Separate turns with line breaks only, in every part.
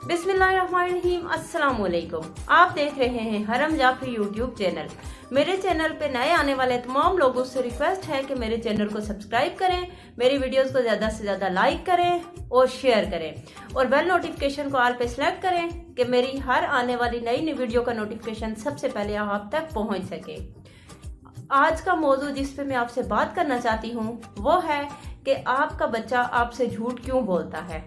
बिस्मिल्लाहिर्रहमानिर्रहीम। अस्सलाम वालेकुम। आप देख रहे हैं हरम जाफरी यूट्यूब चैनल। मेरे चैनल पे नए आने वाले तमाम लोगों से रिक्वेस्ट है कि मेरे चैनल को सब्सक्राइब करें, मेरी वीडियोस को ज़्यादा से ज़्यादा लाइक करें और शेयर करें और बेल नोटिफिकेशन को ऑल पे सिलेक्ट करें कि मेरी हर आने वाली नई वीडियो का नोटिफिकेशन सबसे पहले आप तक पहुँच सके। आज का मौजू जिस पे मैं आपसे बात करना चाहती हूँ वो है कि आपका बच्चा आपसे झूठ क्यों बोलता है।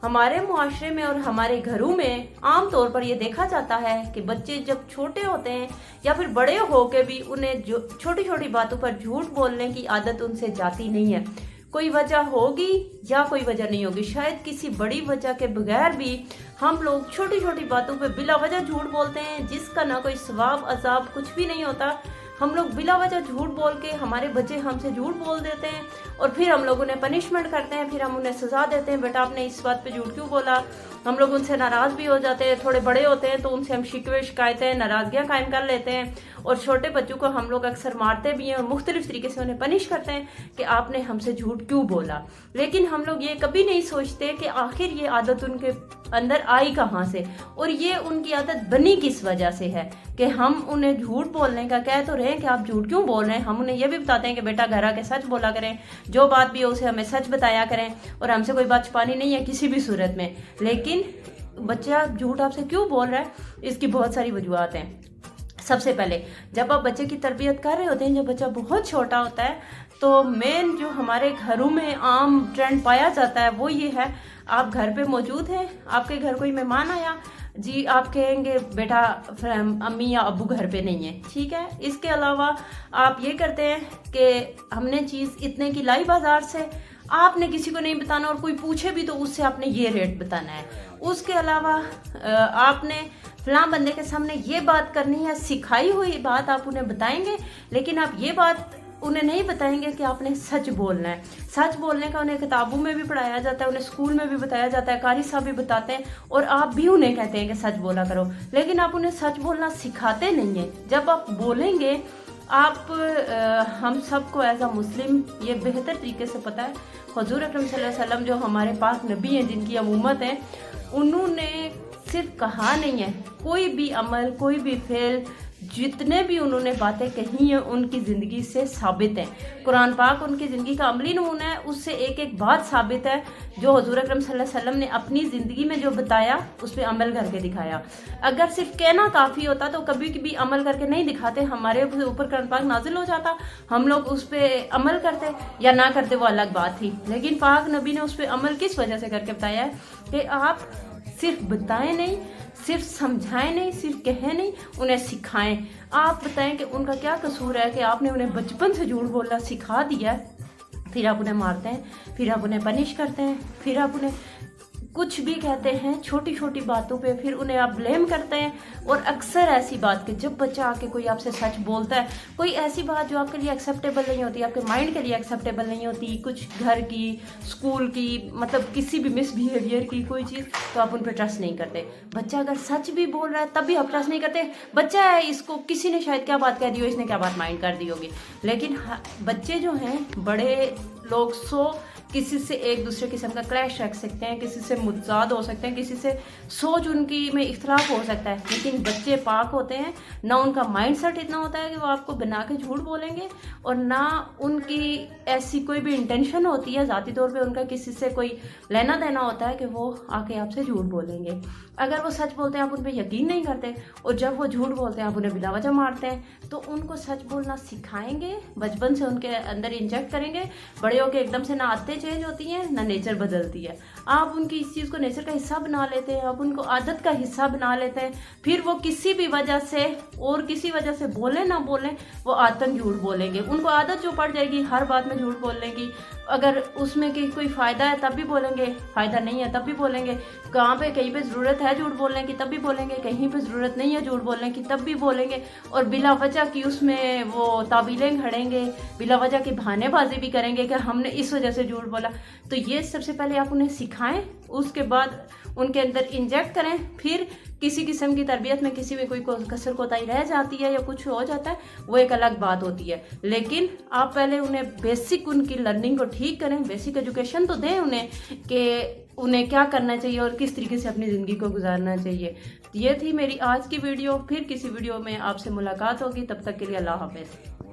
हमारे मुआशरे में और हमारे घरों में आम तौर पर यह देखा जाता है कि बच्चे जब छोटे होते हैं या फिर बड़े होके भी उन्हें छोटी छोटी बातों पर झूठ बोलने की आदत उनसे जाती नहीं है। कोई वजह होगी या कोई वजह नहीं होगी, शायद किसी बड़ी वजह के बगैर भी हम लोग छोटी छोटी बातों पे बिला वजह झूठ बोलते हैं, जिसका ना कोई सवाब अजाब कुछ भी नहीं होता। हम लोग बिला वजह झूठ बोल के हमारे बच्चे हमसे झूठ बोल देते हैं और फिर हम लोग उन्हें पनिशमेंट करते हैं, फिर हम उन्हें सजा देते हैं, बेटा आपने इस बात पे झूठ क्यों बोला। हम लोग उनसे नाराज भी हो जाते हैं, थोड़े बड़े होते हैं तो उनसे हम शिकवे शिकायतें नाराजगियां कायम कर लेते हैं और छोटे बच्चों को हम लोग अक्सर मारते भी हैं और मुख्तलिफ तरीके से उन्हें पनिश करते हैं कि आपने हमसे झूठ क्यों बोला। लेकिन हम लोग ये कभी नहीं सोचते कि आखिर ये आदत उनके अंदर आई कहाँ से और ये उनकी आदत बनी किस वजह से है कि हम उन्हें झूठ बोलने का कह तो रहे हैं कि आप झूठ क्यों बोल रहे हैं। हम उन्हें यह भी बताते हैं कि बेटा घर आके सच बोला करें, जो बात भी हो उसे हमें सच बताया करें और हमसे कोई बात छुपानी नहीं है किसी भी सूरत में। लेकिन बच्चा झूठ आपसे क्यों बोल रहा है, इसकी बहुत सारी वजूहत हैं। सबसे पहले जब आप बच्चे की तरबियत कर रहे होते हैं, जब बच्चा बहुत छोटा होता है तो मेन जो हमारे घरों में आम ट्रेंड पाया जाता है वो ये है, आप घर पे मौजूद हैं, आपके घर कोई मेहमान आया जी, आप कहेंगे बेटा अम्मी या अब्बू घर पे नहीं है, ठीक है। इसके अलावा आप ये करते हैं कि हमने चीज़ इतने की लाई बाजार से, आपने किसी को नहीं बताना और कोई पूछे भी तो उससे आपने ये रेट बताना है। उसके अलावा आपने फलां बंदे के सामने ये बात करनी है, सिखाई हुई बात आप उन्हें बताएंगे, लेकिन आप ये बात उन्हें नहीं बताएंगे कि आपने सच बोलना है। सच बोलने का उन्हें किताबों में भी पढ़ाया जाता है, उन्हें स्कूल में भी बताया जाता है, कारी साहब भी बताते हैं और आप भी उन्हें कहते हैं कि सच बोला करो, लेकिन आप उन्हें सच बोलना सिखाते नहीं हैं। जब आप बोलेंगे आप हम सबको एज अ मुस्लिम ये बेहतर तरीके से पता है, हुजूर अकरम सल्लल्लाहु अलैहि वसल्लम जो हमारे पाक नबी हैं जिनकी अमूमत है, उन्होंने सिर्फ कहा नहीं है, कोई भी अमल कोई भी फेल जितने भी उन्होंने बातें कही हैं उनकी ज़िंदगी से साबित है। कुरान पाक उनकी ज़िंदगी का अमली नमूना है, उससे एक एक बात साबित है जो हुजूर अकरम सल्लल्लाहु अलैहि वसल्लम ने अपनी ज़िंदगी में जो बताया उस पर अमल करके दिखाया। अगर सिर्फ कहना काफ़ी होता तो कभी भी अमल करके नहीं दिखाते, हमारे ऊपर कुरान पाक नाजिल हो जाता, हम लोग उस पर अमल करते या ना करते वो अलग बात थी। लेकिन पाक नबी ने उस पर अमल किस वजह से करके बताया है कि आप सिर्फ बताएं नहीं, सिर्फ समझाएं नहीं, सिर्फ कहें नहीं, उन्हें सिखाएं। आप बताएं कि उनका क्या कसूर है कि आपने उन्हें बचपन से झूठ बोलना सिखा दिया है, फिर आप उन्हें मारते हैं, फिर आप उन्हें पनिश करते हैं, फिर आप उन्हें कुछ भी कहते हैं छोटी छोटी बातों पे, फिर उन्हें आप ब्लेम करते हैं। और अक्सर ऐसी बात कि जब बच्चा आके कोई आपसे सच बोलता है, कोई ऐसी बात जो आपके लिए एक्सेप्टेबल नहीं होती, आपके माइंड के लिए एक्सेप्टेबल नहीं होती, कुछ घर की, स्कूल की, मतलब किसी भी मिसबिहेवियर की कोई चीज़, तो आप उन पर ट्रस्ट नहीं करते। बच्चा अगर सच भी बोल रहा है तब भी आप ट्रस्ट नहीं करते, बच्चा है, इसको किसी ने शायद क्या बात कह दी हो, इसने क्या बात माइंड कर दी होगी। लेकिन बच्चे जो हैं, बड़े लोग किसी से एक दूसरे किस्म का क्लैश रख सकते हैं, किसी से मुतजाद हो सकते हैं, किसी से सोच उनकी में इख्तलाफ हो सकता है, लेकिन बच्चे पाक होते हैं, ना उनका माइंड सेट इतना होता है कि वो आपको बना के झूठ बोलेंगे और ना उनकी ऐसी कोई भी इंटेंशन होती है ज़ाती तौर पे उनका किसी से कोई लेना देना होता है कि वो आके आपसे झूठ बोलेंगे। अगर वो सच बोलते हैं आप उन पर यकीन नहीं करते और जब वो झूठ बोलते हैं आप उन्हें बिला वजह मारते हैं, तो उनको सच बोलना सिखाएंगे, बचपन से उनके अंदर इंजेक्ट करेंगे, बड़े होकर एकदम से ना आदतें चेंज होती हैं ना नेचर बदलती है। आप उनकी इस चीज़ को नेचर का हिस्सा बना लेते हैं, आप उनको आदत का हिस्सा बना लेते हैं, फिर वो किसी भी वजह से और किसी वजह से बोले ना बोलें वो आदतन झूठ बोलेंगे। उनको आदत जो पड़ जाएगी हर बात में झूठ बोलने की, अगर उसमें कि कोई फ़ायदा है तब भी बोलेंगे, फ़ायदा नहीं है तब भी बोलेंगे, कहाँ पे कहीं पे ज़रूरत है झूठ बोलने की तब भी बोलेंगे, कहीं पे ज़रूरत नहीं है झूठ बोलने की तब भी बोलेंगे, और बिला वजह की उसमें वो तावीलें घड़ेंगे, बिला वजह की बहानेबाजी भी करेंगे कि हमने इस वजह से झूठ बोला। तो ये सबसे पहले आप उन्हें सिखाएं, उसके बाद उनके अंदर इंजेक्ट करें, फिर किसी किस्म की तरबियत में किसी में कोई कसर कोताही रह जाती है या कुछ हो जाता है वो एक अलग बात होती है, लेकिन आप पहले उन्हें बेसिक उनकी लर्निंग को ठीक करें, बेसिक एजुकेशन तो दें उन्हें कि उन्हें क्या करना चाहिए और किस तरीके से अपनी ज़िंदगी को गुजारना चाहिए। ये थी मेरी आज की वीडियो। फिर किसी वीडियो में आपसे मुलाकात होगी, तब तक के लिए अल्लाह हाफ़िज़।